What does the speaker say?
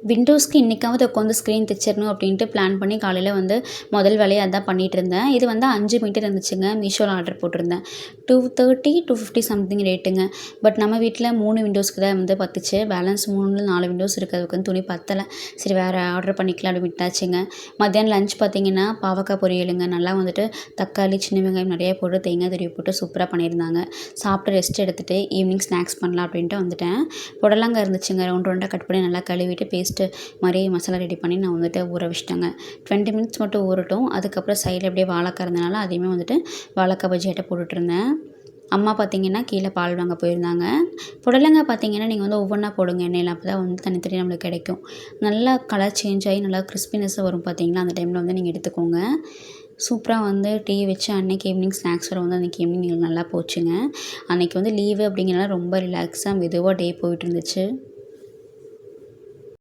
விண்டோஸ்க்கு இன்றைக்காவது உட்காந்து ஸ்க்ரீன் தைச்சிடணும் அப்படின்ட்டு பிளான் பண்ணி காலையில் வந்து முதல் வேலையை அதான் பண்ணிகிட்டு இருந்தேன். இது வந்து 5 மீட்டர் இருந்துச்சுங்க. மீஷோவில் ஆர்டர் போட்டிருந்தேன். 230 250 சம்திங் ரேட்டுங்க. பட் நம்ம வீட்டில் 3 விண்டோஸ்க்கு தான் வந்து பத்துச்சு. பேலன்ஸ் 4 விண்டோஸ் இருக்கிறதுக்கு வந்து துணி பத்தலை. சரி வேறு ஆர்டர் பண்ணிக்கலாம் அப்படி விட்டாச்சுங்க. மத்தியானம் லஞ்ச் பார்த்திங்கன்னா பாவக்காய் பொரியலுங்க. நல்லா வந்துட்டு தக்காளி சின்ன வெங்காயம் நிறையா போட்டு தேங்காய் துருவி போட்டு சூப்பராக பண்ணியிருந்தாங்க. சாப்பிட்டு ரெஸ்ட் எடுத்துகிட்டு ஈவினிங் ஸ்நாக்ஸ் பண்ணலாம் அப்படின்ட்டு வந்துட்டேன். புடலங்காய் இருந்துச்சுங்க. ரவுண்ட் ரவுண்டாக கட் பண்ணி நல்லா கழுவிட்டு பேஸ்ட்டு மாதிரி மசாலா ரெடி பண்ணி நான் வந்துட்டு ஊற வச்சிட்டேங்க. 20 மினிட்ஸ் மட்டும் ஊறட்டும். அதுக்கப்புறம் சைடில் அப்படியே வாழைக்காய் இருந்தனால அதையுமே வந்துட்டு வாழைக்காய் பஜ்ஜியாட்ட போட்டுட்ருந்தேன். அம்மா பார்த்திங்கன்னா கீழே பால் வாங்க போயிருந்தாங்க. புடலங்காய் பார்த்திங்கன்னா நீங்கள் வந்து ஒவ்வொன்றா போடுங்க எண்ணெயில். அப்போ தான் வந்து தனித்தனி நம்மளுக்கு கிடைக்கும். நல்லா கலர் சேஞ்ச் ஆகி நல்லா கிறிஸ்பினஸ்ஸாக வரும் பார்த்திங்கன்னா. அந்த டைமில் வந்து நீங்கள் எடுத்துக்கோங்க. சூப்பராக வந்து டீ வச்சு அன்றைக்கி ஈவினிங் ஸ்நாக்ஸ் வர வந்து அன்றைக்கி ஈவினிங் நல்லா போச்சுங்க. அன்றைக்கி வந்து லீவு அப்படிங்கிறனால ரொம்ப ரிலாக்ஸாக மெதுவாக டே போயிட்டு இருந்துச்சு.